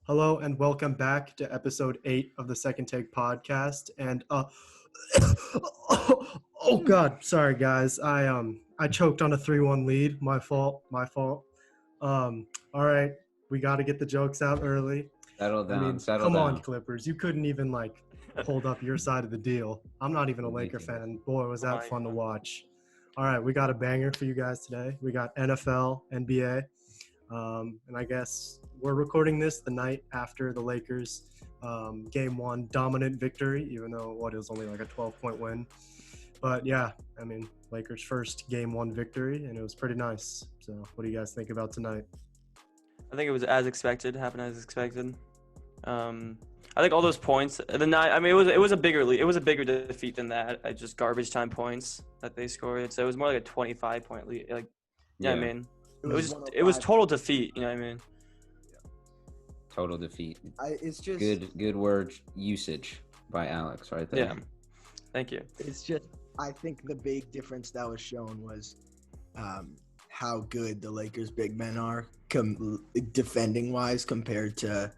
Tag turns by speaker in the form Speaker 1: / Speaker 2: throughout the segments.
Speaker 1: Hello and welcome back to episode 8 of the Second Take podcast. And oh god, sorry guys. I choked on a 3-1 lead. My fault. All right, we got to get the jokes out early.
Speaker 2: Settle
Speaker 1: I
Speaker 2: down,
Speaker 1: mean,
Speaker 2: settle
Speaker 1: come
Speaker 2: down.
Speaker 1: on, Clippers. You couldn't even hold up your side of the deal. I'm not even a Laker fan, and boy, was that fun to watch. All right, we got a banger for you guys today. We got NFL, NBA. And I guess we're recording this the night after the Lakers game 1 dominant victory, even though it was only like a 12-point win. But yeah, I mean, Lakers' first game 1 victory, and it was pretty nice. So what do you guys think about tonight?
Speaker 3: I think it was as expected, happened as expected. I think all those points, it was a bigger lead. It was a bigger defeat than that. Just garbage time points that they scored. So it was more like a 25-point lead. I mean, it was total defeat. You know what I mean?
Speaker 2: Total defeat.
Speaker 4: It's just
Speaker 2: good word usage by Alex right there.
Speaker 3: Yeah. Thank you.
Speaker 4: It's just I think the big difference that was shown was how good the Lakers big men are defending wise compared to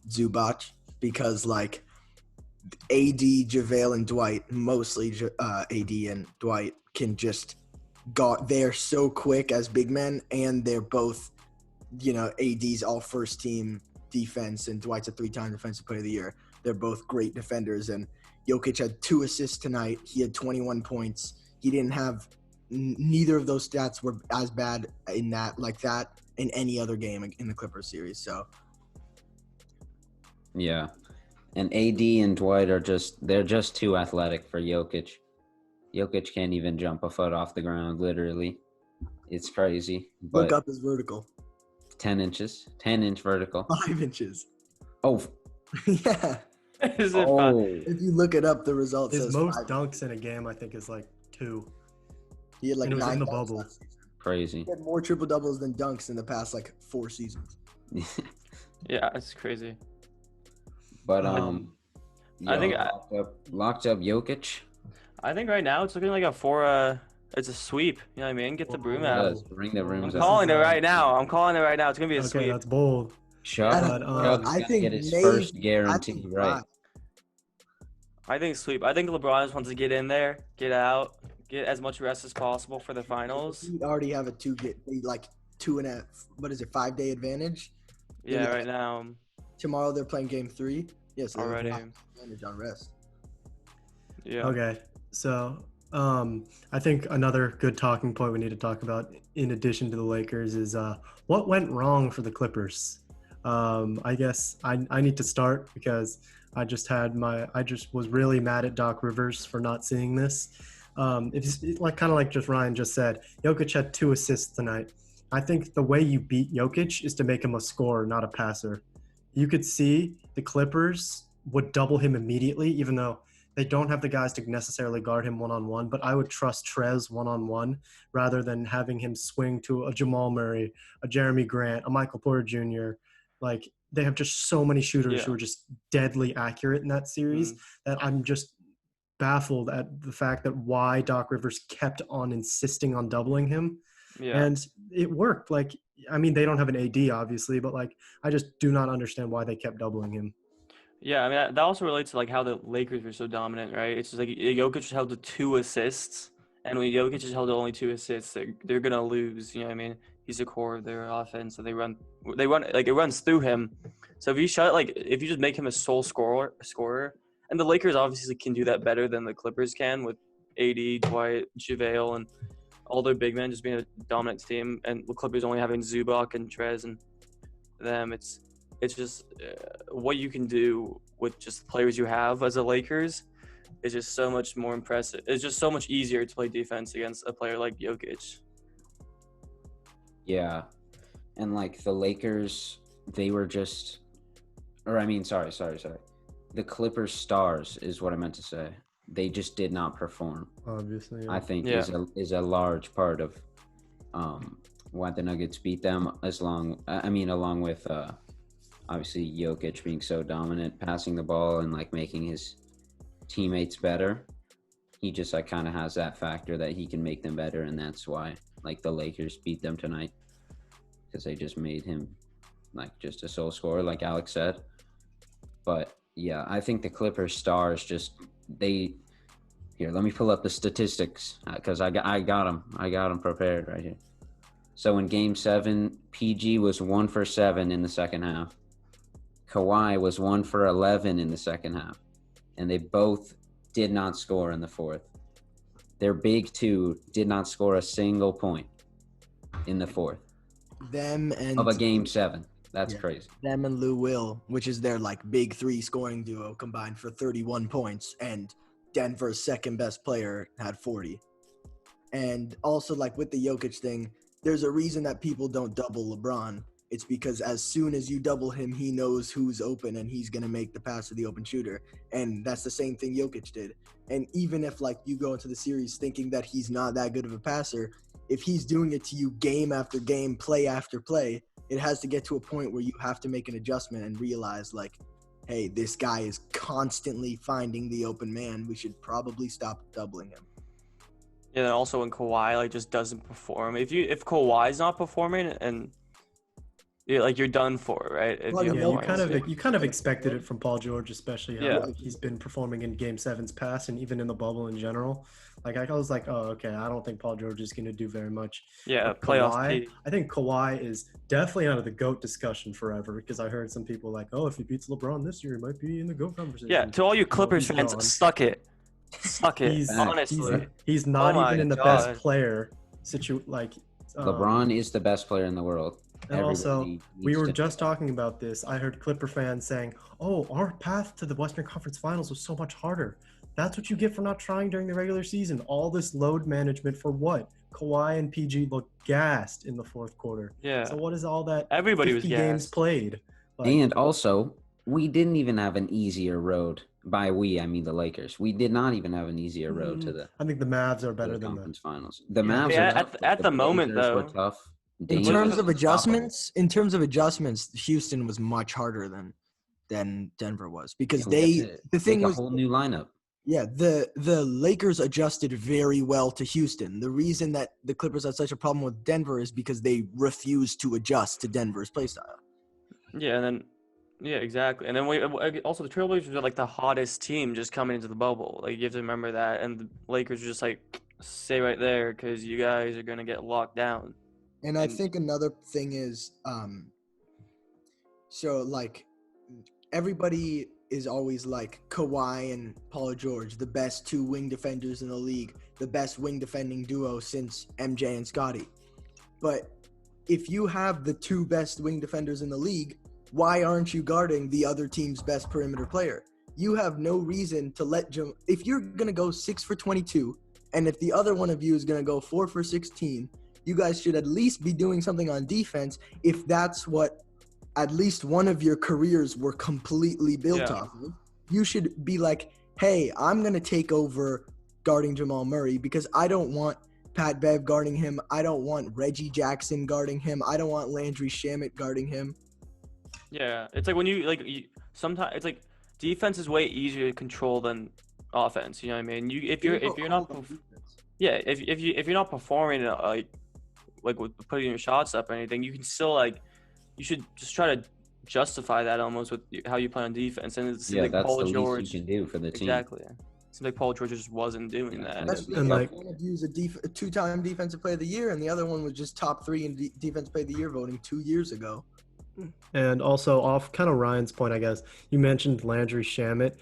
Speaker 4: Zubac, because like AD, JaVale, and Dwight, mostly AD and Dwight can just they're so quick as big men, and they're both, AD's all first team defense and Dwight's a 3-time defensive player of the year. They're both great defenders, and Jokic had 2 assists tonight. He had 21 points. He didn't have neither of those stats were as bad in that in any other game in the Clippers series. So
Speaker 2: yeah. And AD and Dwight they're just too athletic for Jokic. Jokic can't even jump a foot off the ground, literally. It's crazy.
Speaker 4: Look up his vertical.
Speaker 2: 10 inches. 10-inch vertical.
Speaker 4: 5 inches.
Speaker 2: Oh.
Speaker 4: Yeah.
Speaker 3: Is it
Speaker 2: Oh.
Speaker 4: If you look it up, the result
Speaker 1: His
Speaker 4: says
Speaker 1: most
Speaker 4: 5.
Speaker 1: dunks in a game, I think, is 2.
Speaker 4: He had
Speaker 1: And it was
Speaker 4: 9
Speaker 1: in the
Speaker 4: dunks
Speaker 1: bubble.
Speaker 4: last season.
Speaker 2: Crazy.
Speaker 4: He had more triple doubles than dunks in the past 4 seasons.
Speaker 3: Yeah, it's crazy.
Speaker 2: But
Speaker 3: I think
Speaker 2: locked up Jokic.
Speaker 3: I think right now it's looking like it's a sweep. You know what I mean? Get the broom out.
Speaker 2: Yes, bring the rooms
Speaker 3: I'm
Speaker 2: out.
Speaker 3: calling it right now. It's gonna be a
Speaker 1: Okay,
Speaker 3: sweep.
Speaker 1: that's bold.
Speaker 2: Chubb's
Speaker 1: But,
Speaker 4: I
Speaker 2: gonna
Speaker 4: think
Speaker 2: get his
Speaker 4: maybe-
Speaker 2: first
Speaker 4: I
Speaker 2: guarantee
Speaker 4: think
Speaker 2: right.
Speaker 4: 5.
Speaker 3: I think sweep. I think LeBron just wants to get in there, get out, get as much rest as possible for the finals.
Speaker 4: We already have a 5-day advantage.
Speaker 3: Yeah, right now
Speaker 4: Tomorrow they're playing game 3. Yes,
Speaker 3: already.
Speaker 4: advantage on rest.
Speaker 3: Yeah.
Speaker 1: Okay, so I think another good talking point we need to talk about, in addition to the Lakers, is what went wrong for the Clippers. I guess I need to start because I just was really mad at Doc Rivers for not seeing this. It's kind of like just Ryan just said, Jokic had 2 assists tonight. I think the way you beat Jokic is to make him a scorer, not a passer. You could see the Clippers would double him immediately, even though they don't have the guys to necessarily guard him one-on-one, but I would trust Trez one-on-one rather than having him swing to a Jamal Murray, a Jeremy Grant, a Michael Porter Jr. They have just so many shooters who are just deadly accurate in that series that I'm just baffled at the fact that why Doc Rivers kept on insisting on doubling him.
Speaker 3: Yeah.
Speaker 1: And it worked. They don't have an AD, obviously, but I just do not understand why they kept doubling him.
Speaker 3: Yeah, I mean that also relates to how the Lakers were so dominant, right? It's just Jokic just held the 2 assists, and when Jokic just held the only 2 assists, they're gonna lose. You know what I mean? He's the core of their offense, so they run it runs through him. So if you if you just make him a sole scorer, and the Lakers obviously can do that better than the Clippers can with AD, Dwight, JaVale, and all their big men just being a dominant team, and the Clippers only having Zubac and Trez and them. It's just what you can do with just the players you have as a Lakers is just so much more impressive. It's just so much easier to play defense against a player like Jokic.
Speaker 2: Yeah. And the Lakers, they were just sorry. The Clippers stars is what I meant to say. They just did not perform.
Speaker 1: Obviously, yeah.
Speaker 2: I think is a large part of why the Nuggets beat them, along with obviously Jokic being so dominant, passing the ball and making his teammates better. He just kind of has that factor that he can make them better, and that's why the Lakers beat them tonight, because they just made him like just a sole scorer, like Alex said. But yeah, I think the Clippers stars they. Here, let me pull up the statistics because I got them prepared right here. So in Game 7, PG was 1 for 7 in the second half. Kawhi was 1 for 11 in the second half, and they both did not score in the fourth. Their big two did not score a single point in the fourth
Speaker 4: Them and
Speaker 2: of a Game 7. That's
Speaker 4: Yeah.
Speaker 2: crazy.
Speaker 4: them and Lou Will, which is their like big three scoring duo, combined for 31 points, and Denver's second best player had 40. And also, like with the Jokic thing, there's a reason that people don't double LeBron. It's because as soon as you double him, he knows who's open and he's gonna make the pass to the open shooter. And that's the same thing Jokic did. And even if like you go into the series thinking that he's not that good of a passer, if he's doing it to you game after game, play after play, it has to get to a point where you have to make an adjustment and realize like, hey, this guy is constantly finding the open man. We should probably stop doubling him.
Speaker 3: Yeah, and also when Kawhi like just doesn't perform. If Kawhi's not performing, and you're done for, right? If
Speaker 4: Well,
Speaker 3: you
Speaker 1: Yeah,
Speaker 3: have
Speaker 1: you
Speaker 3: Kawhi.
Speaker 1: kind of expected it from Paul George, especially how
Speaker 3: Yeah.
Speaker 1: he's been performing in Game 7's past and even in the bubble in general. Like I was like, oh, okay, I don't think Paul George is going to do very much.
Speaker 3: Yeah,
Speaker 1: But
Speaker 3: playoff
Speaker 1: Kawhi,
Speaker 3: P.
Speaker 1: I think Kawhi is definitely out of the GOAT discussion forever because I heard some people like, oh, if he beats LeBron this year, he might be in the GOAT conversation.
Speaker 3: Yeah, to all you Clippers
Speaker 1: he's
Speaker 3: fans,
Speaker 1: gone.
Speaker 3: suck it. Suck it.
Speaker 1: He's,
Speaker 3: honestly.
Speaker 1: he's not
Speaker 3: Oh my
Speaker 1: even in the
Speaker 3: God.
Speaker 1: best player
Speaker 2: LeBron is the best player in the world.
Speaker 1: And also,
Speaker 2: Everybody
Speaker 1: we
Speaker 2: needs
Speaker 1: were
Speaker 2: to-
Speaker 1: just talking about this. I heard Clipper fans saying, oh, our path to the Western Conference Finals was so much harder. That's what you get for not trying during the regular season. All this load management for what? Kawhi and PG looked gassed in the fourth quarter.
Speaker 3: Yeah.
Speaker 1: So what is all that
Speaker 3: Everybody was
Speaker 1: 50 games
Speaker 3: gassed.
Speaker 1: played? Like,
Speaker 2: And also, we didn't even have an easier road. By we, I mean the Lakers. We did not even have an easier road to the,
Speaker 1: I think the Mavs are
Speaker 2: to
Speaker 1: better
Speaker 2: the
Speaker 1: than
Speaker 2: conference finals. The
Speaker 1: Yeah.
Speaker 2: Mavs
Speaker 3: Yeah,
Speaker 2: are tough,
Speaker 3: at
Speaker 2: but
Speaker 3: the moment,
Speaker 2: Blazers were
Speaker 3: though,
Speaker 2: tough.
Speaker 4: In
Speaker 2: Dame
Speaker 4: terms
Speaker 2: was
Speaker 4: of
Speaker 2: unstoppable.
Speaker 4: adjustments, Houston was much harder than Denver was because
Speaker 2: Yeah, we had to
Speaker 4: the thing
Speaker 2: make a
Speaker 4: was
Speaker 2: whole new lineup.
Speaker 4: yeah, the Lakers adjusted very well to Houston. The reason that the Clippers had such a problem with Denver is because they refused to adjust to Denver's playstyle.
Speaker 3: Yeah, and then yeah, exactly. And then also the Trailblazers were like the hottest team just coming into the bubble. Like you have to remember that. And the Lakers were just like, stay right there because you guys are gonna get locked down.
Speaker 4: And I think another thing is, so like everybody is always like Kawhi and Paul George, the best two wing defenders in the league, the best wing defending duo since MJ and Scottie. But if you have the two best wing defenders in the league, why aren't you guarding the other team's best perimeter player? You have no reason to let if you're going to go 6 for 22, and if the other one of you is going to go 4 for 16, you guys should at least be doing something on defense if that's what at least one of your careers were completely built
Speaker 3: Yeah.
Speaker 4: off of. You should be like, hey, I'm going to take over guarding Jamal Murray because I don't want Pat Bev guarding him. I don't want Reggie Jackson guarding him. I don't want Landry Shamet guarding him.
Speaker 3: Yeah, it's like when sometimes it's like defense is way easier to control than offense. You know what I mean? If you're not if you're not performing like with putting your shots up or anything, you can still you should just try to justify that almost with how you play on defense. And it seems
Speaker 2: Yeah,
Speaker 3: like
Speaker 2: that's
Speaker 3: Paul
Speaker 2: the
Speaker 3: George
Speaker 2: least you can do for the team.
Speaker 3: exactly. It seems like Paul George just wasn't doing
Speaker 2: Yeah,
Speaker 3: that.
Speaker 2: and
Speaker 4: Especially
Speaker 1: And,
Speaker 4: if
Speaker 1: like-
Speaker 4: one of you is a two-time defensive player of the year, and the other one was just top 3 in defense player of the year voting 2 years ago.
Speaker 1: And also off kind of Ryan's point, I guess you mentioned Landry Shamet.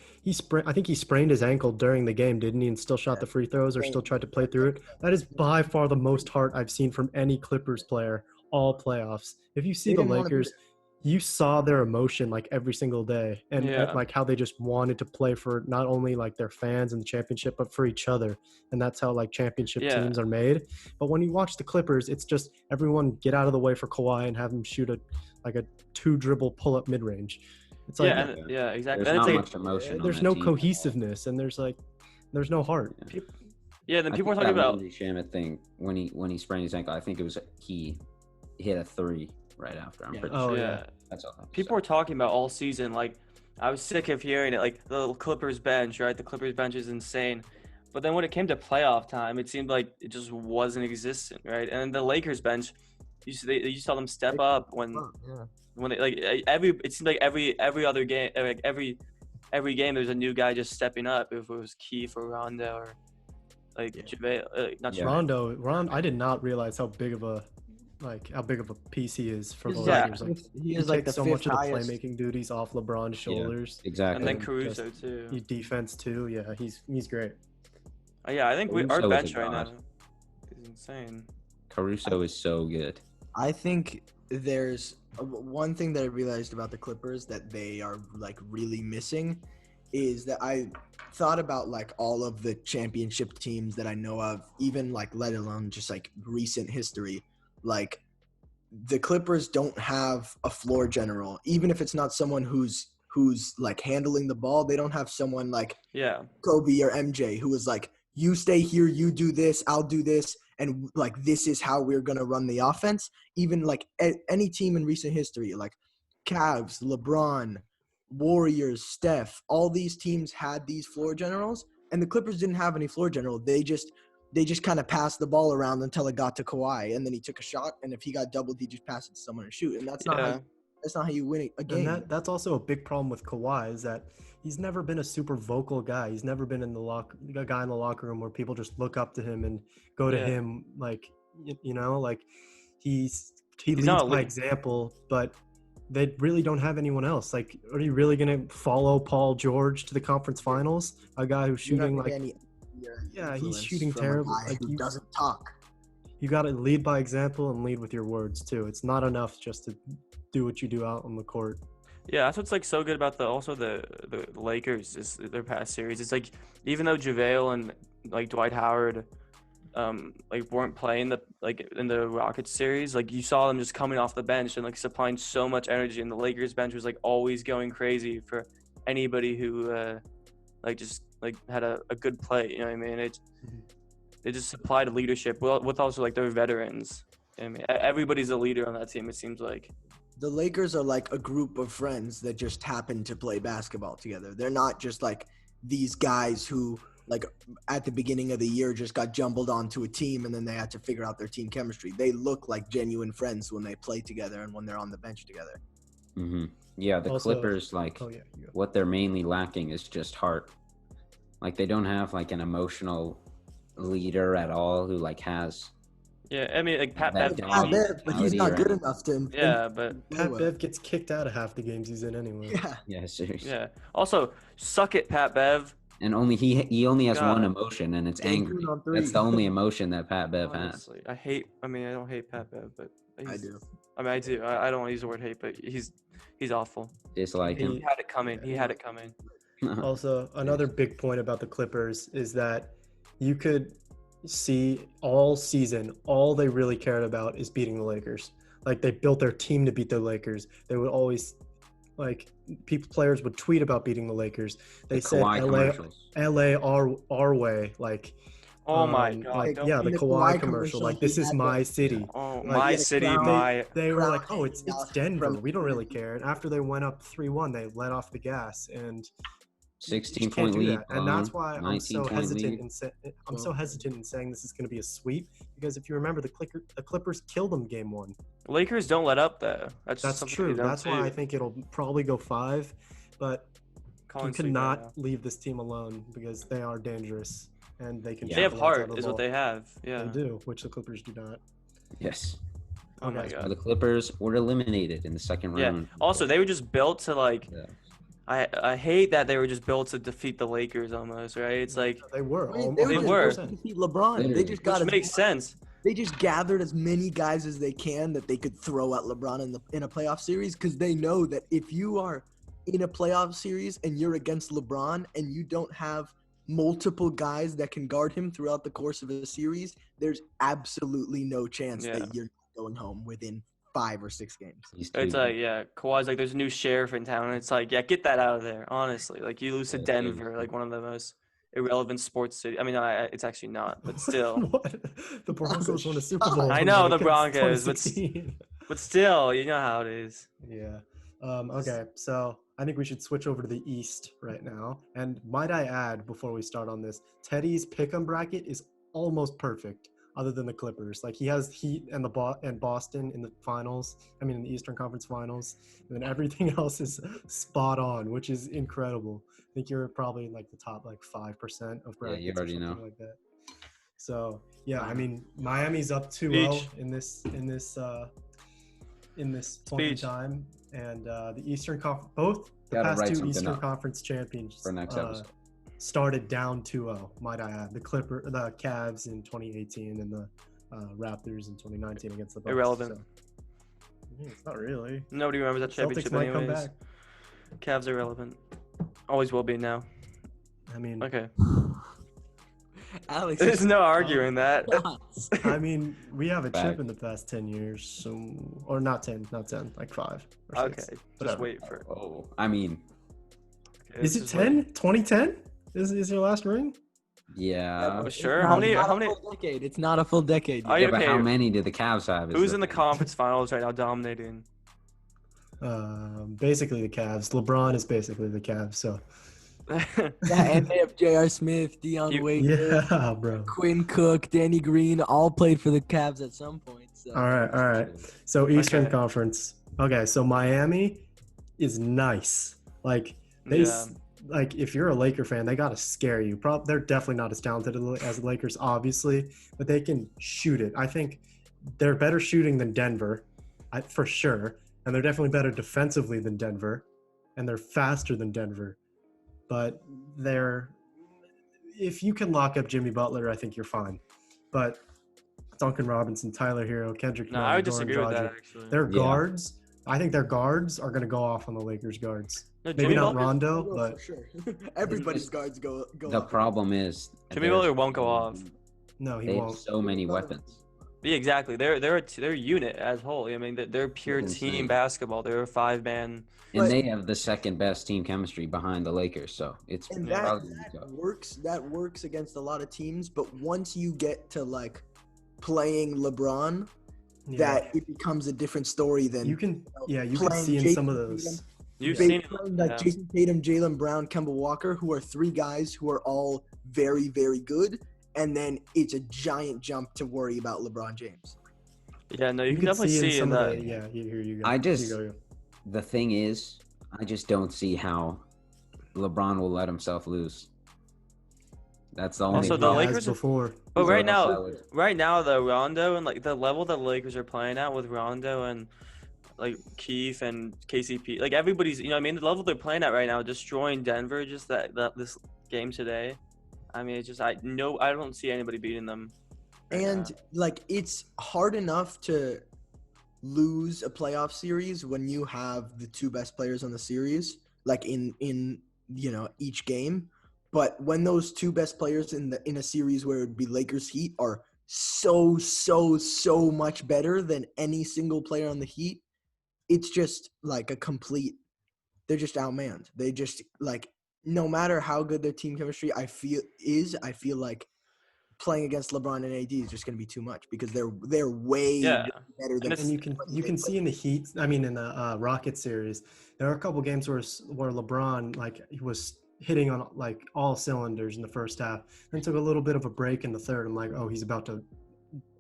Speaker 1: I think he sprained his ankle during the game, didn't he? And still shot the free throws or still tried to play through it. That is by far the most heart I've seen from any Clippers player all playoffs. If you see
Speaker 4: They
Speaker 1: the
Speaker 4: didn't wanna be
Speaker 1: Lakers, you saw their emotion like every single day, and
Speaker 3: Yeah.
Speaker 1: like how they just wanted to play for not only like their fans and the championship, but for each other. And that's how like championship
Speaker 3: Yeah.
Speaker 1: teams are made. But when you watch the Clippers, it's just everyone get out of the way for Kawhi and have him shoot a 2-dribble pull-up mid-range. It's like
Speaker 3: Yeah, exactly.
Speaker 2: There's
Speaker 3: And
Speaker 2: not
Speaker 3: it's
Speaker 2: much emotion. on
Speaker 1: there's
Speaker 2: that
Speaker 1: no
Speaker 2: team.
Speaker 1: cohesiveness, and there's no heart.
Speaker 3: then
Speaker 2: I
Speaker 3: people are
Speaker 2: think
Speaker 3: talking
Speaker 2: that
Speaker 3: about
Speaker 2: Landry Shamet thing when he sprained his ankle. I think it was he hit a 3 right after. I'm
Speaker 4: Yeah.
Speaker 2: pretty
Speaker 1: Oh,
Speaker 2: sure.
Speaker 1: yeah.
Speaker 2: That's all. I have to
Speaker 3: people
Speaker 2: say.
Speaker 3: were talking about all season. Like I was sick of hearing it. Like the Clippers bench, right? The Clippers bench is insane. But then when it came to playoff time, it seemed like it just wasn't existent, right? And the Lakers bench, you saw them step up when
Speaker 4: Yeah.
Speaker 3: they like it seemed like every other game, like every game there's a new guy just stepping up. If it was Keith or Rondo or like
Speaker 4: Yeah.
Speaker 3: JaVale, not
Speaker 2: Yeah.
Speaker 3: JaVale.
Speaker 1: I did not realize how big of a piece he is for the
Speaker 3: Yeah.
Speaker 1: Lakers. Like,
Speaker 4: He
Speaker 1: he
Speaker 4: is like
Speaker 1: takes
Speaker 4: the
Speaker 1: so much
Speaker 4: fifth
Speaker 1: of the
Speaker 4: highest.
Speaker 1: playmaking duties off LeBron's shoulders.
Speaker 2: Exactly.
Speaker 3: And then
Speaker 1: And
Speaker 3: Caruso
Speaker 1: just-
Speaker 3: too.
Speaker 1: He defense too. Yeah, he's great.
Speaker 3: Yeah, I think our
Speaker 2: Caruso is a
Speaker 3: bench right now
Speaker 2: god.
Speaker 3: is insane.
Speaker 2: Caruso is so good.
Speaker 4: I think there's one thing that I realized about the Clippers that they are like really missing is that I thought about like all of the championship teams that I know of, even like let alone just like recent history. Like the Clippers don't have a floor general, even if it's not someone who's like handling the ball. They don't have someone like
Speaker 3: Yeah,
Speaker 4: Kobe or MJ who was like, you stay here, you do this, I'll do this, and like this is how we're gonna run the offense. Even like any team in recent history, like Cavs, LeBron, Warriors, Steph, all these teams had these floor generals, and the Clippers didn't have any floor general. They just kind of passed the ball around until it got to Kawhi, and then he took a shot, and if he got doubled, he just passed it to someone and shoot, and that's not
Speaker 3: yeah.
Speaker 4: how you win a game.
Speaker 1: And that's also a big problem with Kawhi is that he's never been a super vocal guy. He's never been a guy in the locker room where people just look up to him and go to
Speaker 3: Yeah.
Speaker 1: him like like he
Speaker 3: He's
Speaker 1: leads
Speaker 3: not a
Speaker 1: by
Speaker 3: lead-
Speaker 1: example, but they really don't have anyone else. Like, are you really gonna follow Paul George to the conference finals? A guy who's
Speaker 4: You're not
Speaker 1: shooting
Speaker 4: gonna
Speaker 1: like
Speaker 4: get any
Speaker 1: Yeah, he's
Speaker 4: influence
Speaker 1: shooting
Speaker 4: from a
Speaker 1: terrible.
Speaker 4: guy
Speaker 1: Like,
Speaker 4: who
Speaker 1: you-
Speaker 4: doesn't talk.
Speaker 1: you got to lead by example and lead with your words too. It's not enough just to do what you do out on the court.
Speaker 3: Yeah, that's what's like so good about the Lakers is their past series. It's like even though JaVale and like Dwight Howard like weren't playing in the Rockets series, like you saw them just coming off the bench and like supplying so much energy, and the Lakers bench was like always going crazy for anybody who like just like had a good play, you know what I mean? It just supplied leadership with also like their veterans. I mean, everybody's a leader on that team, it seems like.
Speaker 4: The Lakers are like a group of friends that just happen to play basketball together. They're not just like these guys who like at the beginning of the year just got jumbled onto a team and then they had to figure out their team chemistry. They look like genuine friends when they play together and when they're on the bench together.
Speaker 2: Hmm. Yeah, the
Speaker 1: Also-
Speaker 2: Clippers, like,
Speaker 1: Oh yeah, you go.
Speaker 2: what they're mainly lacking is just heart. Like, they don't have like an emotional leader at all who like has.
Speaker 3: Yeah, I mean like Pat
Speaker 2: That
Speaker 3: Bev.
Speaker 2: dog
Speaker 4: But he's not good
Speaker 2: mentality
Speaker 4: enough to.
Speaker 3: Yeah, but
Speaker 1: Pat Bev gets kicked out of half the games he's in anyway.
Speaker 4: Yeah.
Speaker 2: Yeah, seriously.
Speaker 3: yeah. Also, suck it, Pat Bev.
Speaker 2: And he only has one
Speaker 3: God.
Speaker 2: emotion, and it's
Speaker 4: Cancun
Speaker 2: angry.
Speaker 4: on three.
Speaker 2: That's the only emotion that Pat Bev has.
Speaker 3: Honestly, I mean, I don't hate Pat Bev, but
Speaker 4: I
Speaker 3: he's-
Speaker 4: do.
Speaker 3: I mean, I do. I don't want to use the word hate, but he's awful.
Speaker 2: Dislike
Speaker 3: He
Speaker 2: him.
Speaker 3: had it coming. He had it coming.
Speaker 1: Also, another big point about the Clippers is that you could see all season, all they really cared about is beating the Lakers. Like, they built their team to beat the Lakers. They would always, like, players would tweet about beating the Lakers. They
Speaker 2: The
Speaker 1: said
Speaker 2: Kawhi commercials.
Speaker 1: LA our way. Like,
Speaker 3: Oh my God!
Speaker 1: like,
Speaker 3: don't-
Speaker 1: yeah, the
Speaker 4: In the
Speaker 1: Kawhi
Speaker 4: Kawhi
Speaker 1: commercial.
Speaker 4: commercial,
Speaker 1: Like,
Speaker 4: he
Speaker 1: this is
Speaker 4: had
Speaker 1: my
Speaker 4: the-
Speaker 1: city.
Speaker 3: Oh,
Speaker 1: Like,
Speaker 3: my
Speaker 4: yeah,
Speaker 3: city,
Speaker 4: crown-
Speaker 3: my.
Speaker 1: They were
Speaker 4: crowd
Speaker 1: like, oh,
Speaker 4: hanging
Speaker 1: it's
Speaker 4: out
Speaker 1: Denver.
Speaker 4: from-
Speaker 1: We don't really care. And after they went up 3-1, they let off the gas, and
Speaker 2: 16
Speaker 1: you just can't
Speaker 2: point
Speaker 1: do
Speaker 2: lead.
Speaker 1: that. And that's why I'm
Speaker 2: 19
Speaker 1: so
Speaker 2: point
Speaker 1: hesitant
Speaker 2: lead.
Speaker 1: in saying this is going to be a sweep, because if you remember, the Clippers killed them game one.
Speaker 3: Lakers don't let up though. That's
Speaker 1: That's
Speaker 3: something
Speaker 1: true.
Speaker 3: they don't
Speaker 1: That's why I
Speaker 3: do.
Speaker 1: think it'll probably go 5, but
Speaker 3: Colin
Speaker 1: you
Speaker 3: Sweet right
Speaker 1: cannot
Speaker 3: now.
Speaker 1: leave this team alone because they are dangerous and they can.
Speaker 2: Yeah.
Speaker 3: They have
Speaker 1: shoot the lights out
Speaker 3: heart,
Speaker 1: of the
Speaker 3: is what
Speaker 1: ball.
Speaker 3: they have. Yeah.
Speaker 1: They do, which the Clippers do not.
Speaker 2: Yes.
Speaker 3: Oh my
Speaker 1: Okay.
Speaker 3: God.
Speaker 2: The Clippers were eliminated in the second
Speaker 3: Yeah.
Speaker 2: round.
Speaker 3: Also, they were just built to like.
Speaker 2: Yeah.
Speaker 3: I hate that they were just built to defeat the Lakers almost, right? It's like,
Speaker 1: They were.
Speaker 4: I mean,
Speaker 1: almost
Speaker 4: they were
Speaker 3: They
Speaker 4: just
Speaker 3: were.
Speaker 4: supposed to defeat LeBron. They
Speaker 2: Literally.
Speaker 4: just got
Speaker 3: which makes sense.
Speaker 4: They just gathered as many guys as they can that they could throw at LeBron in a playoff series, because they know that if you are in a playoff series and you're against LeBron and you don't have multiple guys that can guard him throughout the course of a series, there's absolutely no chance
Speaker 3: Yeah.
Speaker 4: that you're going home within 5 or 6 games.
Speaker 2: He's
Speaker 3: It's
Speaker 2: too
Speaker 3: like, yeah, Kawhi's like, there's a new sheriff in town. And it's like, yeah, get that out of there. Honestly, like you lose to
Speaker 2: Yeah,
Speaker 3: Denver,
Speaker 2: seriously.
Speaker 3: like one of the most irrelevant sports city. I mean, no, it's actually not, but still,
Speaker 1: What? The Broncos won a Super Bowl.
Speaker 3: I know, the
Speaker 1: against
Speaker 3: Broncos, but
Speaker 1: 2016.
Speaker 3: but still, you know how it is.
Speaker 1: Yeah. Okay, so I think we should switch over to the East right now. And might I add, before we start on this, Teddy's pick'em bracket is almost perfect. other than the Clippers. Like he has Heat and and Boston in the finals. I mean, in the Eastern Conference Finals, and then everything else is spot on, which is incredible. I think you're probably in like the top like 5% of brackets
Speaker 2: you already
Speaker 1: or something
Speaker 2: know.
Speaker 1: like that. So yeah, I mean, Miami's up 2-0
Speaker 3: Speech.
Speaker 1: in this point in
Speaker 3: Speech.
Speaker 1: time, and the Eastern Conference, both the
Speaker 2: Gotta
Speaker 1: past
Speaker 2: write
Speaker 1: two
Speaker 2: something
Speaker 1: Eastern
Speaker 2: up
Speaker 1: Conference champions
Speaker 2: for next episode.
Speaker 1: started down 2-0. Might I add, the Cavs in 2018 and the Raptors in 2019 against the Bucks.
Speaker 3: Irrelevant.
Speaker 1: So, it's not really.
Speaker 3: Nobody remembers that
Speaker 1: Celtics
Speaker 3: championship
Speaker 1: might come
Speaker 3: anyways.
Speaker 1: back.
Speaker 3: Cavs are relevant. Always will be now.
Speaker 1: I mean,
Speaker 3: Okay.
Speaker 4: Alex,
Speaker 3: There's no arguing that.
Speaker 1: I mean, we have a
Speaker 2: Back.
Speaker 1: chip in the past 10 years, so or not 10, like 5 or 6.
Speaker 3: Okay. Just
Speaker 1: Whatever.
Speaker 3: wait for it.
Speaker 2: Oh, I mean,
Speaker 3: Okay,
Speaker 1: Is it
Speaker 3: just wait.
Speaker 1: 10? 2010? Is your last ring?
Speaker 2: yeah.
Speaker 3: Oh, sure. How many?
Speaker 4: Decade. It's not a full decade.
Speaker 3: Are
Speaker 4: yet.
Speaker 3: you
Speaker 2: Yeah, but
Speaker 3: okay?
Speaker 2: how many did the Cavs have? is
Speaker 3: Who's in the
Speaker 2: thing.
Speaker 3: conference finals right now dominating?
Speaker 1: Basically the Cavs. LeBron is basically the Cavs. So
Speaker 4: Yeah, and they have J.R. Smith, Deion
Speaker 3: You-
Speaker 4: Waiters,
Speaker 1: yeah, bro.
Speaker 4: Quinn Cook, Danny Green, all played for the Cavs at some point. So.
Speaker 1: All right. So Eastern
Speaker 3: Okay.
Speaker 1: Conference. Okay, so Miami is nice. Like
Speaker 3: Yeah.
Speaker 1: like if you're a Laker fan, they gotta scare you. They're definitely not as talented as the Lakers, obviously, but they can shoot it. I think they're better shooting than Denver, for sure, and they're definitely better defensively than Denver, and they're faster than Denver. But if you can lock up Jimmy Butler, I think you're fine. But Duncan Robinson, Tyler Hero, Kendrick
Speaker 3: No,
Speaker 1: Nunn,
Speaker 3: I would
Speaker 1: Goran
Speaker 3: disagree with
Speaker 1: Dragic,
Speaker 3: that actually.
Speaker 1: their
Speaker 2: Yeah.
Speaker 1: guards, I think their guards are going to go off on the Lakers guards.
Speaker 3: No,
Speaker 1: Maybe
Speaker 3: Jimmy
Speaker 1: not
Speaker 3: Butler,
Speaker 1: Rondo,
Speaker 4: Oh,
Speaker 1: but
Speaker 4: for sure. Everybody's guards go.
Speaker 2: The
Speaker 4: off.
Speaker 2: problem is
Speaker 3: Jimmy
Speaker 2: there's-
Speaker 3: Butler won't go off.
Speaker 1: no, he
Speaker 2: They have
Speaker 1: won't.
Speaker 2: so many weapons.
Speaker 3: Yeah, exactly. They're a unit as a whole. I mean, they're pure
Speaker 2: That's
Speaker 3: team
Speaker 2: insane.
Speaker 3: basketball. They're a 5-man.
Speaker 2: And
Speaker 4: But-
Speaker 2: they have the second best team chemistry behind the Lakers, so it's
Speaker 4: And
Speaker 3: Yeah.
Speaker 2: probably
Speaker 4: that works. That works against a lot of teams. But once you get to like playing LeBron,
Speaker 1: Yeah.
Speaker 4: that it becomes a different story than
Speaker 1: you can you can
Speaker 4: playing
Speaker 1: see in
Speaker 4: Jason
Speaker 1: some of
Speaker 4: Tatum,
Speaker 1: those.
Speaker 3: You've
Speaker 1: Yeah.
Speaker 3: seen it.
Speaker 4: playing like
Speaker 3: Yeah.
Speaker 4: Jason Tatum, Jalen Brown, Kemba Walker, who are three guys who are all very, very good, and then it's a giant jump to worry about LeBron James.
Speaker 3: Yeah, no, you can definitely see in
Speaker 1: of
Speaker 3: that.
Speaker 1: the, yeah, here you go.
Speaker 2: I just-
Speaker 1: Here you go.
Speaker 2: The thing is, I just don't see how LeBron will let himself lose. That's the only
Speaker 3: Also, the
Speaker 2: problem.
Speaker 1: He has
Speaker 3: Lakers are-
Speaker 1: before.
Speaker 3: But
Speaker 2: So
Speaker 3: right now,
Speaker 2: that would-
Speaker 3: right now, the Rondo and like the level that the Lakers are playing at with Rondo and like Keith and KCP, like everybody's, you know, what I mean, the level they're playing at right now, destroying Denver, just that this game today. I mean, it's just I don't see anybody beating them. right
Speaker 4: And
Speaker 3: now.
Speaker 4: like it's hard enough to lose a playoff series when you have the two best players on the series, like in each game. But when those two best players in a series where it would be Lakers Heat are so much better than any single player on the Heat, it's just like a complete. They're just outmanned. They just like no matter how good their team chemistry I feel like playing against LeBron and AD is just going to be too much because they're way
Speaker 3: Yeah.
Speaker 4: better than.
Speaker 3: And
Speaker 1: And you can see in the Heat, I mean in the Rocket series, there are a couple games where LeBron like he was hitting on like all cylinders in the first half, then took a little bit of a break in the third. I'm like, oh, he's about to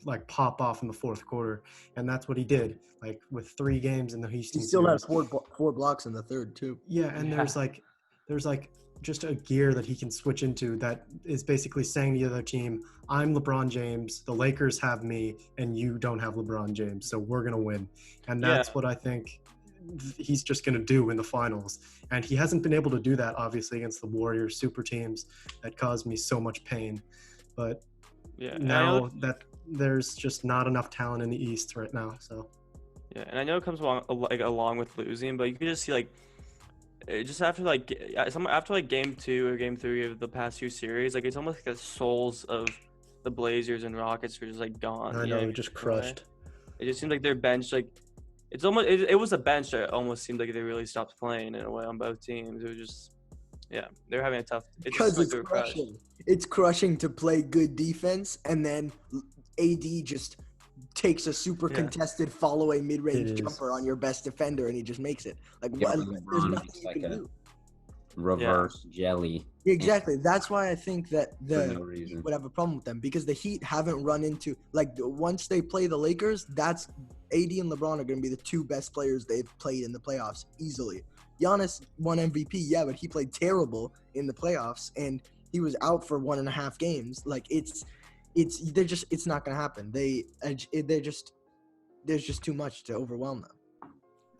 Speaker 1: like pop off in the fourth quarter, and that's what he did. Like with 3 games in the
Speaker 4: He
Speaker 1: Houston
Speaker 4: still
Speaker 1: series.
Speaker 4: has four blocks in the third too.
Speaker 1: Yeah, and
Speaker 3: Yeah.
Speaker 1: there's like just a gear that he can switch into that is basically saying to the other team, I'm LeBron James, the Lakers have me, and you don't have LeBron James, so we're gonna win. And that's
Speaker 3: Yeah.
Speaker 1: what I think he's just gonna do in the finals. And he hasn't been able to do that obviously against the Warriors super teams that caused me so much pain. But
Speaker 3: Yeah, and I
Speaker 1: now
Speaker 3: know,
Speaker 1: that there's just not enough talent in the East right now. So
Speaker 3: yeah, and I know it comes along with losing, but you can just see like just after after game 2 or game 3 of the past 2 series, like it's almost like the souls of the Blazers and Rockets are just like gone.
Speaker 1: I
Speaker 3: you
Speaker 1: know
Speaker 3: what
Speaker 1: we just
Speaker 3: in a way?
Speaker 1: crushed.
Speaker 3: It just seems like their bench, like it's almost it was a bench that almost seemed like they really stopped playing in a way on both teams. It was just they're having a tough. It just
Speaker 4: Because
Speaker 3: seemed like
Speaker 4: it's
Speaker 3: they were crushed.
Speaker 4: crushing. It's crushing to play good defense, and then AD just takes a super
Speaker 3: Yeah.
Speaker 4: contested follow-away mid-range
Speaker 1: It is.
Speaker 4: jumper on your best defender, and he just makes it. Like
Speaker 2: Yeah,
Speaker 4: what?
Speaker 2: but
Speaker 4: There's
Speaker 2: LeBron
Speaker 4: nothing
Speaker 2: is
Speaker 4: you
Speaker 2: like
Speaker 4: can
Speaker 2: a-
Speaker 4: do.
Speaker 2: reverse jelly
Speaker 4: Exactly. That's why I think that
Speaker 2: for
Speaker 4: the
Speaker 2: no reason.
Speaker 4: Heat would have a problem with them because the Heat haven't run into once they play the Lakers, that's AD and LeBron are going to be the two best players they've played in the playoffs easily. Giannis won MVP, yeah, but he played terrible in the playoffs and he was out for 1.5 games. Like it's not going to happen. There's just too much to overwhelm them.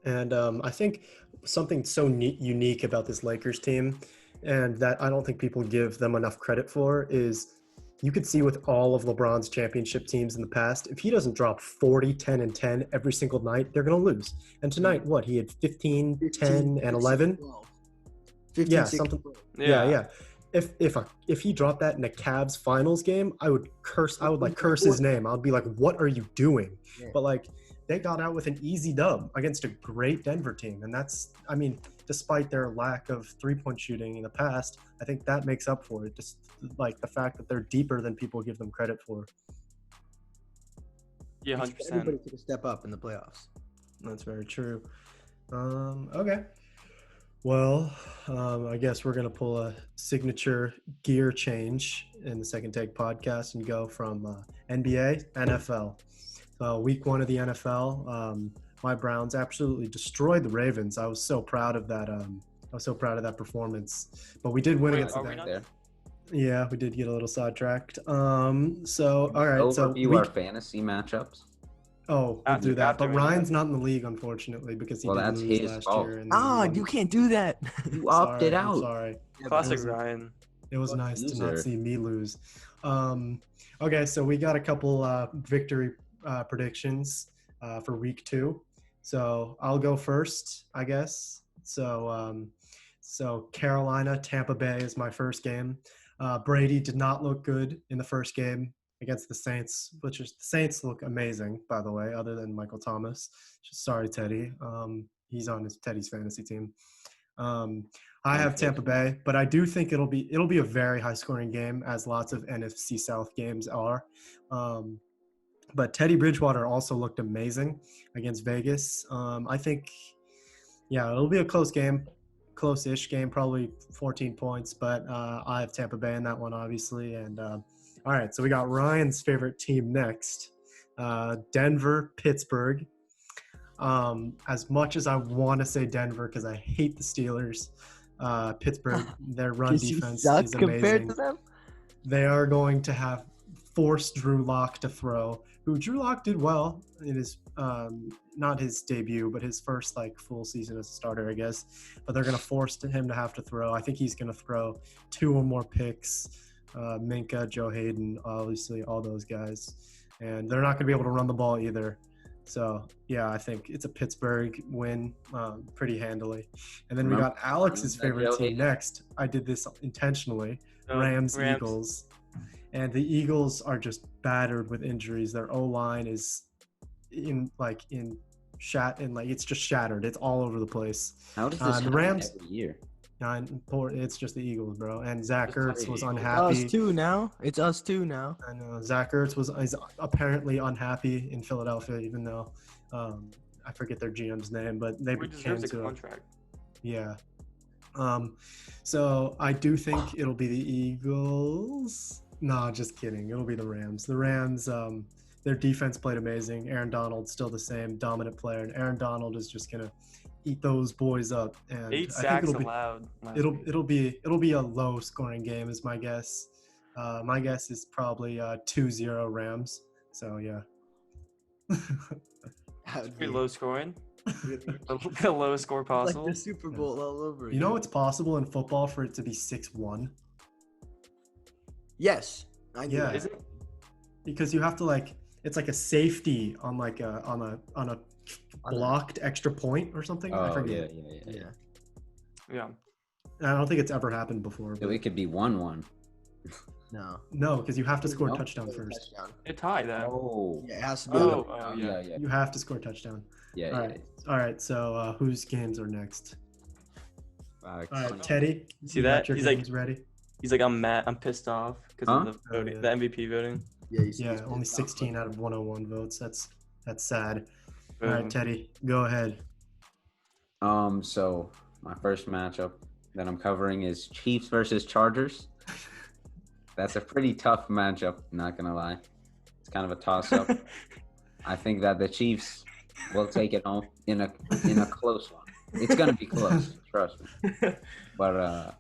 Speaker 1: And I think something so unique about this Lakers team, and that I don't think people give them enough credit for, is you could see with all of LeBron's championship teams in the past, if he doesn't drop 40, 10, and 10 every single night, they're going to lose. And tonight, what? He had 15, 10, and 11?
Speaker 4: 15,
Speaker 1: Yeah,
Speaker 4: 16,
Speaker 1: something.
Speaker 4: 12.
Speaker 1: Yeah. If he dropped that in a Cavs finals game, I would curse his name. I would be like, what are you doing?
Speaker 4: Yeah.
Speaker 1: But like, they got out with an easy dub against a great Denver team. And that's, I mean, despite their lack of three-point shooting in the past, I think that makes up for it. Just like the fact that they're deeper than people give them credit for.
Speaker 3: Yeah, 100%.
Speaker 4: Everybody took a step up in the playoffs.
Speaker 1: That's very true. Okay. Well, I guess we're going to pull a signature gear change in the Second Take podcast and go from NBA, NFL. Week 1 of the NFL, my Browns absolutely destroyed the Ravens. I was so proud of that. I was so proud of that performance. But we did win against
Speaker 3: are
Speaker 1: the
Speaker 3: we not?
Speaker 2: There.
Speaker 1: Yeah, we did get a little sidetracked. All right. So
Speaker 2: Overview our fantasy matchups.
Speaker 1: we'll do that.
Speaker 3: after
Speaker 1: But
Speaker 3: we do
Speaker 1: Ryan's not in the league, unfortunately, because he
Speaker 2: Well,
Speaker 1: didn't
Speaker 2: that's
Speaker 1: lose
Speaker 2: his
Speaker 1: last
Speaker 2: fault.
Speaker 1: year. And
Speaker 4: You can't do that.
Speaker 2: You opted
Speaker 1: I'm
Speaker 2: out.
Speaker 1: sorry.
Speaker 3: Classic
Speaker 1: was-
Speaker 3: Ryan.
Speaker 1: It was
Speaker 2: What a
Speaker 1: nice to not
Speaker 2: loser.
Speaker 1: see me lose. Okay, so we got a couple victory predictions for week 2. So I'll go first, I guess. So Carolina, Tampa Bay is my first game. Brady did not look good in the first game against the Saints, the Saints look amazing, by the way, other than Michael Thomas. Sorry, Teddy. He's on Teddy's fantasy team. I have Tampa Bay, but I do think it'll be a very high scoring game, as lots of NFC South games are. But Teddy Bridgewater also looked amazing against Vegas. I think, it'll be a close-ish game, probably 14 points, but I have Tampa Bay in that one, obviously. And all right, so we got Ryan's favorite team next, Denver, Pittsburgh. As much as I want to say Denver because I hate the Steelers, Pittsburgh, their run defense is amazing.
Speaker 4: to them.
Speaker 1: They are going to have forced Drew Lock to throw, who Drew Lock did well in his not his debut, but his first full season as a starter, I guess. But they're going to force him to have to throw. I think he's going to throw 2 or more picks. Minka, Joe Hayden, obviously all those guys, and they're not going to be able to run the ball either. So, I think it's a Pittsburgh win pretty handily. And then we got Alex's favorite team next. I did this intentionally. Rams, Eagles. And the Eagles are just battered with injuries. Their O-line is it's just shattered. It's all over the place.
Speaker 2: How does this
Speaker 1: the
Speaker 2: happen
Speaker 1: Rams
Speaker 2: every year?
Speaker 1: It's just the Eagles, bro. And Zach Ertz was
Speaker 2: It's
Speaker 1: unhappy.
Speaker 4: It's us too now.
Speaker 1: I know Zach Ertz is apparently unhappy in Philadelphia, even though I forget their GM's name, but they
Speaker 3: He
Speaker 1: became
Speaker 3: deserves a
Speaker 1: to
Speaker 3: contract.
Speaker 1: Yeah. So I do think it'll be the Eagles. No, just kidding. It'll be the Rams. The Rams, their defense played amazing. Aaron Donald's still the same dominant player, and Aaron Donald is just gonna eat those boys up. And
Speaker 3: 8
Speaker 1: I
Speaker 3: sacks
Speaker 1: think
Speaker 3: allowed.
Speaker 1: it'll be a low scoring game is my guess. My guess is probably 2-0 Rams. So yeah.
Speaker 3: Pretty low scoring.
Speaker 4: Really?
Speaker 3: The lowest score
Speaker 4: Like
Speaker 3: possible.
Speaker 4: the Super Bowl all over again.
Speaker 1: You know it's possible in football for it to be 6-1?
Speaker 4: Yes. I knew
Speaker 1: Yeah.
Speaker 4: that.
Speaker 3: Is it?
Speaker 1: Because you have to it's like a safety on a blocked extra point or something. I
Speaker 2: Oh,
Speaker 1: forget.
Speaker 2: yeah.
Speaker 3: Yeah.
Speaker 1: I don't think it's ever happened before.
Speaker 2: So
Speaker 1: But
Speaker 2: it could be 1-1.
Speaker 4: No.
Speaker 1: no, because you have to score a
Speaker 2: No.
Speaker 1: touchdown first.
Speaker 4: Touchdown.
Speaker 3: It tied that.
Speaker 2: Oh.
Speaker 4: Yeah, it has to be.
Speaker 3: Oh, yeah.
Speaker 2: yeah.
Speaker 1: You have to score a touchdown.
Speaker 2: Yeah,
Speaker 1: All right. All right. So whose games are next? All right, Teddy.
Speaker 3: See
Speaker 1: you got
Speaker 3: that?
Speaker 1: Your
Speaker 3: He's like-
Speaker 1: games ready.
Speaker 3: He's like, I'm mad. I'm pissed off because
Speaker 2: Huh?
Speaker 3: of the voting,
Speaker 1: Oh,
Speaker 3: the MVP voting.
Speaker 4: Yeah, you see
Speaker 1: Yeah,
Speaker 4: this
Speaker 1: only
Speaker 4: big
Speaker 1: 16 out of 101 votes. That's sad. All
Speaker 3: Boom.
Speaker 1: right, Teddy, go ahead.
Speaker 2: So my first matchup that I'm covering is Chiefs versus Chargers. That's a pretty tough matchup, not gonna lie. It's kind of a toss-up. I think that the Chiefs will take it home in a close one. It's gonna be close, trust me. But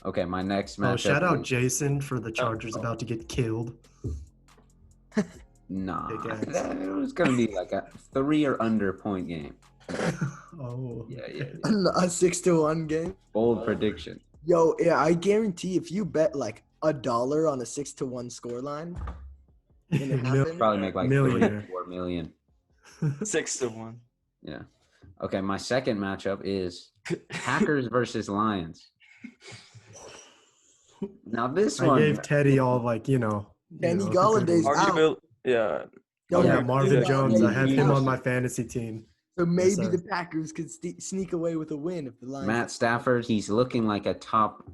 Speaker 2: okay, my next matchup.
Speaker 1: Oh, shout out
Speaker 2: is-
Speaker 1: Jason for the Chargers about to get killed.
Speaker 2: Nah,
Speaker 1: Big ass.
Speaker 2: it was gonna be like a 3 or under point game.
Speaker 1: Oh.
Speaker 2: Yeah.
Speaker 4: A 6-1 game.
Speaker 2: Bold prediction.
Speaker 4: Yo, yeah, I guarantee if you bet like $1 on a 6-1 scoreline, when it
Speaker 1: Mil-
Speaker 4: happened,
Speaker 2: Probably make like
Speaker 1: Millionaire.
Speaker 2: 3 or 4 million.
Speaker 3: 6-1.
Speaker 2: Yeah. Okay, my second matchup is Packers versus Lions. Now this
Speaker 1: I
Speaker 2: one,
Speaker 1: gave Teddy all like,
Speaker 4: Kenny
Speaker 1: the
Speaker 4: Galladay's
Speaker 1: good-
Speaker 4: out.
Speaker 3: Arguably, yeah.
Speaker 4: Yo,
Speaker 1: Yeah,
Speaker 3: Yeah,
Speaker 1: Marvin
Speaker 3: yeah,
Speaker 1: Jones. I have him on
Speaker 2: yeah.
Speaker 1: my fantasy team.
Speaker 4: So maybe
Speaker 1: sir.
Speaker 4: the Packers could sneak away with a win if the Lions.
Speaker 2: Matt Stafford, he's looking like a top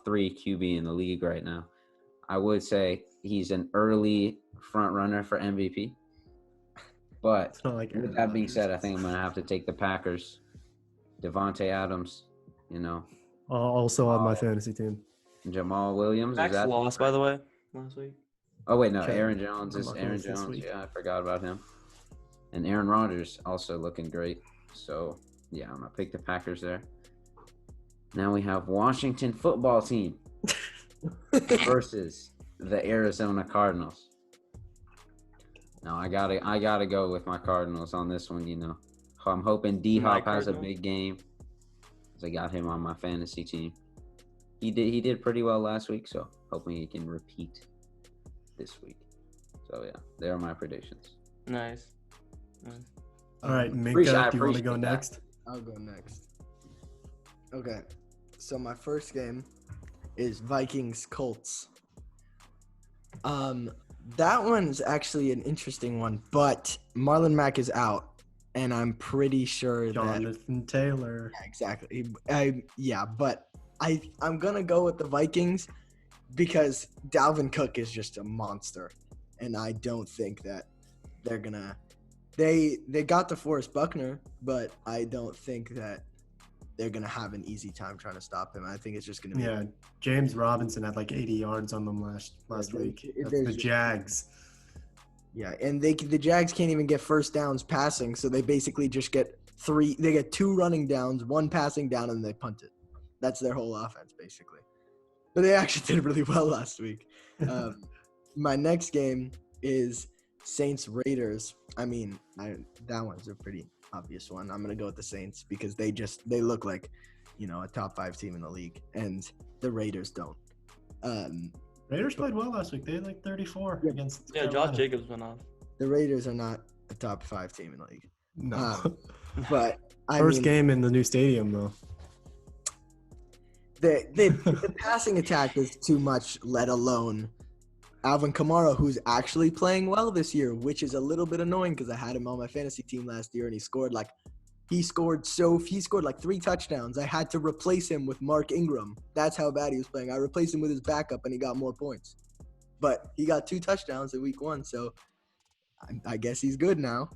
Speaker 2: 3 QB in the league right now. I would say he's an early front runner for MVP. But
Speaker 1: It's not like
Speaker 2: with
Speaker 1: Aaron
Speaker 2: that being
Speaker 1: Rodgers.
Speaker 2: said, I think I'm gonna have to take the Packers. Devontae Adams,
Speaker 1: Also on my fantasy team.
Speaker 2: Jamal Williams. Is
Speaker 3: Max
Speaker 2: that
Speaker 3: lost, by the way, last week.
Speaker 2: Oh wait, no,
Speaker 1: Okay.
Speaker 2: Aaron Jones
Speaker 1: I'm
Speaker 2: is
Speaker 1: not
Speaker 2: Aaron
Speaker 1: close this
Speaker 2: Jones.
Speaker 1: week.
Speaker 2: Yeah, I forgot about him. And Aaron Rodgers also looking great. So yeah, I'm gonna pick the Packers there. Now we have Washington football team versus the Arizona Cardinals. Now I gotta go with my Cardinals on this one. I'm hoping D Hop
Speaker 3: My
Speaker 2: has a
Speaker 3: Cardinals?
Speaker 2: big game, 'cause I got him on my fantasy team. He did pretty well last week, so hoping he can repeat this week. So yeah, there are my predictions.
Speaker 3: Nice.
Speaker 1: All right,
Speaker 2: I
Speaker 1: Minka, do you want to
Speaker 2: appreciate
Speaker 1: go
Speaker 2: that.
Speaker 1: next?
Speaker 4: I'll go next. Okay, so my first game is Vikings Colts. That one's actually an interesting one, but Marlon Mack is out, and I'm pretty sure that
Speaker 1: Jonathan Taylor.
Speaker 4: yeah, exactly. But I'm gonna go with the Vikings because Dalvin Cook is just a monster, and I don't think that they're gonna. They got DeForest Buckner, but I don't think that they're gonna have an easy time trying to stop him. I think it's just gonna be
Speaker 1: Yeah, James Robinson had like 80 yards on them last
Speaker 4: they-
Speaker 1: week. That's
Speaker 4: there's
Speaker 1: the
Speaker 4: just-
Speaker 1: Jags.
Speaker 4: Yeah, and the Jags can't even get first downs passing, so they basically just get three. They get 2 running downs, 1 passing down, and they punt it. That's their whole offense, basically. But they actually did really well last week. My next game is Saints Raiders. I mean, that one's a pretty obvious one. I'm gonna go with the Saints because they look like, a top 5 team in the league, and the Raiders don't.
Speaker 1: Raiders played well last week. They had like 34
Speaker 4: Yeah.
Speaker 1: against
Speaker 3: Yeah,
Speaker 1: Carolina.
Speaker 3: Josh Jacobs went off.
Speaker 4: The Raiders are not a top 5 team in the league.
Speaker 1: No.
Speaker 4: But I
Speaker 1: First
Speaker 4: mean,
Speaker 1: game in the new stadium, though.
Speaker 4: the passing attack is too much, let alone Alvin Kamara, who's actually playing well this year, which is a little bit annoying because I had him on my fantasy team last year and he scored like 3 touchdowns. I had to replace him with Mark Ingram. That's how bad he was playing. I replaced him with his backup and he got more points. But he got 2 touchdowns in week 1, so I guess he's good now.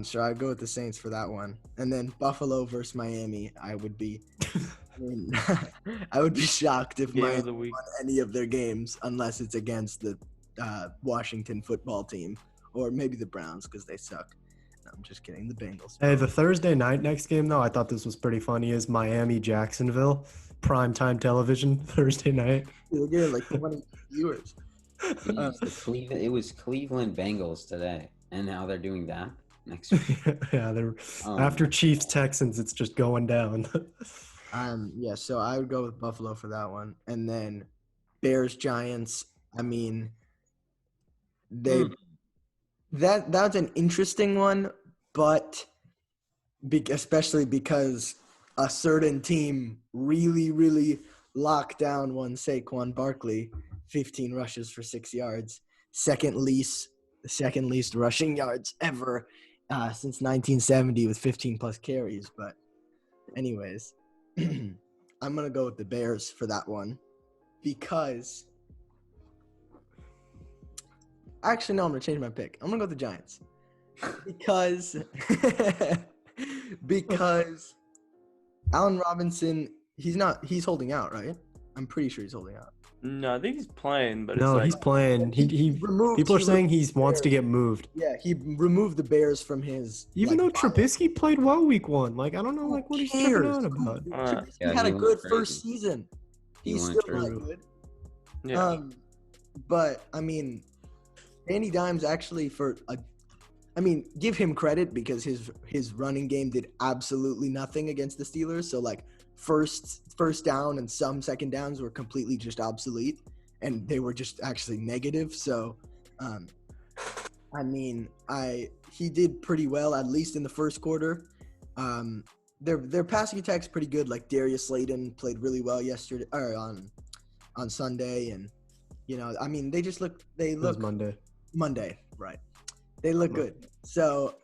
Speaker 4: So I'd go with the Saints for that one. And then Buffalo versus Miami, I would be I would be shocked if
Speaker 3: Game
Speaker 4: Miami
Speaker 3: of the week.
Speaker 4: won any of their games unless it's against the Washington football team or maybe the Browns because they suck. No, I'm just kidding. The Bengals.
Speaker 1: Hey, the Thursday night next game, though, I thought this was pretty funny, is Miami-Jacksonville. Primetime television, Thursday night.
Speaker 4: They're getting like 20 viewers.
Speaker 2: It was Cleveland Bengals today, and now they're doing that next week.
Speaker 1: Yeah, they're
Speaker 2: Oh,
Speaker 1: after Chiefs-Texans, it's just going down.
Speaker 4: Yeah, so I would go with Buffalo for that one. And then Bears Giants, I mean that's an interesting one, but especially because a certain team really, really locked down one Saquon Barkley, 15 rushes for 6 yards, second least rushing yards ever since 1970 with 15 plus carries. But anyways, I'm going to go with the Bears for that one because actually, no, I'm going to change my pick. I'm going to go with the Giants because Allen Robinson He's not. He's holding out, right? I'm pretty sure he's holding out.
Speaker 3: No, I think he's playing, but
Speaker 1: No,
Speaker 3: it's
Speaker 1: he's
Speaker 3: like
Speaker 1: playing. He
Speaker 4: removed.
Speaker 1: people are
Speaker 4: he
Speaker 1: saying
Speaker 4: removed
Speaker 1: he wants to
Speaker 4: Bears.
Speaker 1: get moved.
Speaker 4: Yeah, he removed the Bears from his.
Speaker 1: Even though
Speaker 4: like, lineup.
Speaker 1: Trubisky played well week 1. Like, I don't know,
Speaker 4: Who
Speaker 1: like, what he's tripping
Speaker 4: cares?
Speaker 1: out about.
Speaker 4: Trubisky
Speaker 2: Yeah,
Speaker 4: had
Speaker 2: he
Speaker 4: a
Speaker 2: went
Speaker 4: good
Speaker 2: crazy.
Speaker 4: first season.
Speaker 2: He
Speaker 4: He's
Speaker 2: went
Speaker 4: still not
Speaker 1: crazy.
Speaker 4: good.
Speaker 3: yeah.
Speaker 4: But I mean, Danny Dimes actually give him credit because his running game did absolutely nothing against the Steelers. So like first down and some second downs were completely just obsolete, and they were just actually negative. So, I mean, he did pretty well at least in the first quarter. Their passing attack's pretty good. Like Darius Slayton played really well yesterday or on Sunday, and I mean they
Speaker 1: It was
Speaker 4: look
Speaker 1: Monday.
Speaker 4: right? They look good. So,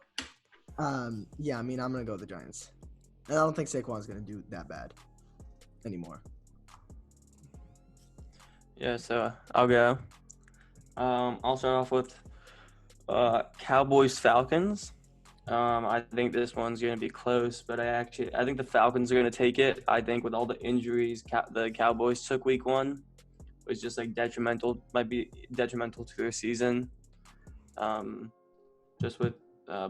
Speaker 4: yeah, I mean I'm gonna go with the Giants, and I don't think Saquon's gonna do that bad anymore.
Speaker 3: Yeah, so I'll go. I'll start off with Cowboys Falcons. I think this one's going to be close, but I think the Falcons are going to take it. I think with all the injuries the Cowboys took week 1 was just like might be detrimental to their season. Just with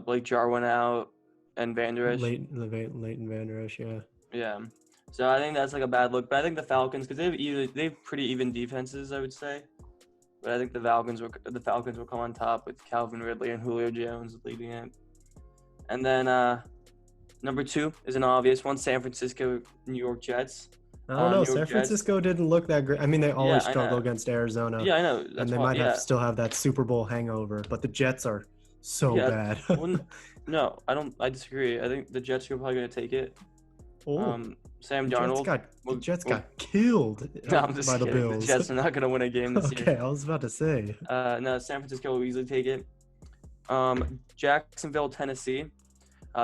Speaker 3: Blake Jarwin out and Van Der Esch.
Speaker 1: Leighton Van Der Esch, yeah.
Speaker 3: Yeah. So I think that's like a bad look. But I think the Falcons, because they have pretty even defenses, I would say. But I think the Falcons will come on top with Calvin Ridley and Julio Jones leading it. And then number 2 is an obvious one: San Francisco, New York Jets.
Speaker 1: I don't know.
Speaker 3: New York
Speaker 1: San
Speaker 3: Jets.
Speaker 1: Francisco didn't look that great. I mean, they always
Speaker 3: I
Speaker 1: struggle
Speaker 3: know.
Speaker 1: against Arizona.
Speaker 3: Yeah, I know. That's
Speaker 1: and they
Speaker 3: why,
Speaker 1: might still have that Super Bowl hangover, but the Jets are so
Speaker 3: Yeah,
Speaker 1: bad.
Speaker 3: No, I don't. I disagree. I think the Jets are probably going to take it.
Speaker 1: Oh,
Speaker 3: Sam
Speaker 1: the Jets
Speaker 3: Darnold.
Speaker 1: got killed
Speaker 3: No, I'm just
Speaker 1: by the
Speaker 3: kidding.
Speaker 1: Bills.
Speaker 3: The Jets are not going to win a game this
Speaker 1: Okay,
Speaker 3: year.
Speaker 1: I was about to say.
Speaker 3: No, San Francisco will easily take it. Jacksonville, Tennessee.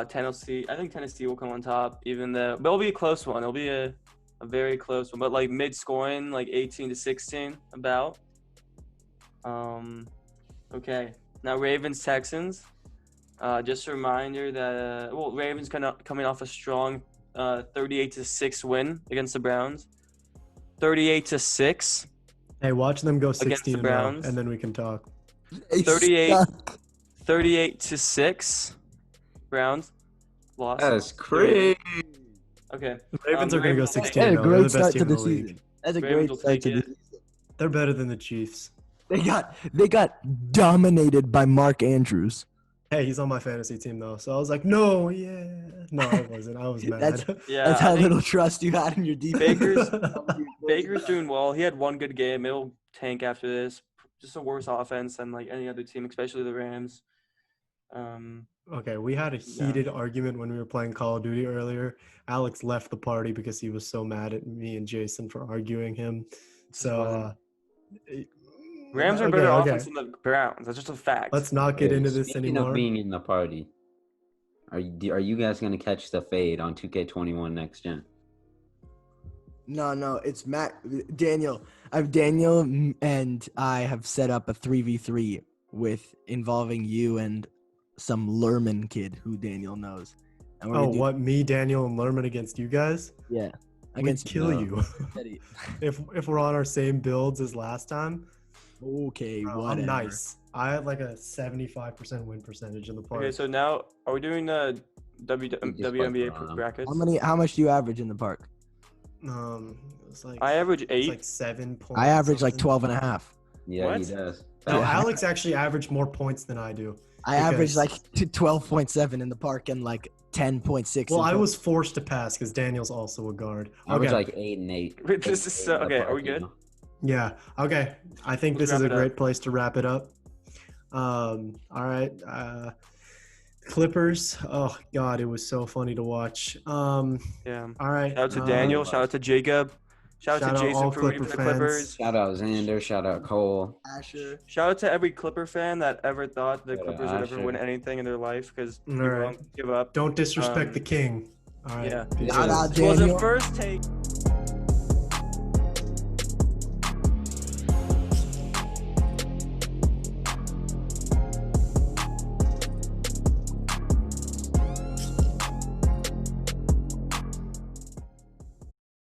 Speaker 3: Tennessee. I think Tennessee will come on top, even though but it'll be a close one. It'll be a very close one, but like mid-scoring, like 18-16 about. Okay. Now Ravens, Texans. Just a reminder that Ravens coming off a strong 38-6 win against the Browns. 38-6.
Speaker 1: Hey, watch them go
Speaker 3: Against the
Speaker 1: 16-0,
Speaker 3: Browns.
Speaker 1: and then we can talk.
Speaker 3: 38-6. Browns lost.
Speaker 2: That's crazy.
Speaker 3: Okay.
Speaker 1: The Ravens are going to go
Speaker 3: Ravens will
Speaker 1: 16-0.
Speaker 3: take
Speaker 4: That's a
Speaker 1: They're
Speaker 4: great
Speaker 1: the
Speaker 4: start
Speaker 1: best
Speaker 4: to
Speaker 1: team
Speaker 4: the
Speaker 1: in the league.
Speaker 4: season. That's a
Speaker 3: Ravens
Speaker 4: great
Speaker 3: will
Speaker 4: start
Speaker 3: take
Speaker 4: to the
Speaker 3: it.
Speaker 4: season.
Speaker 1: They're better than the Chiefs.
Speaker 4: They got dominated by Mark Andrews.
Speaker 1: Hey, he's on my fantasy team, though. So I was like, no, yeah. No, I wasn't. I was mad.
Speaker 3: Yeah,
Speaker 4: That's
Speaker 3: I
Speaker 4: how
Speaker 3: think
Speaker 4: little trust you had in your defense.
Speaker 3: Baker's doing well. He had one good game. It'll tank after this. Just a worse offense than like any other team, especially the Rams.
Speaker 1: Okay, we had a heated argument when we were playing Call of Duty earlier. Alex left the party because he was so mad at me and Jason for arguing him. So,
Speaker 3: Rams are better offense than the Browns. That's just a fact.
Speaker 1: Let's not get into this
Speaker 2: Speaking
Speaker 1: anymore.
Speaker 2: of being in the party, are you guys gonna catch the fade on 2K21 next gen?
Speaker 4: No, it's Daniel. Daniel and I have set up a 3v3 involving you and some Lerman kid who Daniel knows. And we're
Speaker 1: Oh,
Speaker 4: gonna do-
Speaker 1: what? Me, Daniel, and Lerman against you guys?
Speaker 4: Yeah.
Speaker 1: We'd
Speaker 4: Against
Speaker 1: kill you.
Speaker 4: Eddie.
Speaker 1: if we're on our same builds as last time.
Speaker 4: Okay,
Speaker 1: Bro,
Speaker 4: whatever.
Speaker 1: I'm nice. I had like a 75% win percentage in the party.
Speaker 3: Okay, so now are we doing the
Speaker 2: just
Speaker 3: WNBA
Speaker 2: played for
Speaker 3: brackets?
Speaker 4: How much do you average in the park?
Speaker 1: It was like
Speaker 3: I average
Speaker 1: it's
Speaker 3: 8.
Speaker 1: like 7 points.
Speaker 4: I average like
Speaker 1: something.
Speaker 4: 12 and a half.
Speaker 2: Yeah,
Speaker 3: What?
Speaker 2: he does.
Speaker 1: No,
Speaker 4: Yeah.
Speaker 1: Alex actually averaged more points than I do.
Speaker 4: I average
Speaker 1: Because-
Speaker 4: like 12.7 in the park and like 10.6.
Speaker 1: Well,
Speaker 4: in
Speaker 1: I
Speaker 4: total.
Speaker 1: was forced to pass because Daniel's also a guard.
Speaker 2: I was
Speaker 1: Okay.
Speaker 2: like 8 and 8.
Speaker 3: Wait, this is so- okay, are we
Speaker 2: You
Speaker 3: good?
Speaker 2: know?
Speaker 1: Yeah. Okay. I think
Speaker 3: Let's
Speaker 1: this is a
Speaker 3: wrap it
Speaker 1: great
Speaker 3: up.
Speaker 1: place to wrap it up. All right. Clippers. Oh God, it was so funny to watch. All
Speaker 3: Yeah.
Speaker 1: right.
Speaker 3: Shout out to Daniel. Shout out to Jacob. Shout out
Speaker 1: shout
Speaker 3: to
Speaker 1: out
Speaker 3: Jason
Speaker 1: all
Speaker 3: for rooting for the
Speaker 1: Clipper fans.
Speaker 3: Clippers.
Speaker 2: Shout out Xander. Shout out Cole.
Speaker 4: Asher.
Speaker 3: Shout out to every Clipper fan that ever thought the
Speaker 2: Shout out
Speaker 3: Clippers would ever
Speaker 2: Asher.
Speaker 3: win anything in their life because
Speaker 1: All
Speaker 3: people
Speaker 1: right.
Speaker 3: don't give up.
Speaker 1: Don't disrespect
Speaker 3: Um,
Speaker 1: the king. All right.
Speaker 3: yeah.
Speaker 1: Peace
Speaker 4: Shout
Speaker 1: out.
Speaker 4: out
Speaker 3: This was a
Speaker 4: Daniel.
Speaker 3: first take.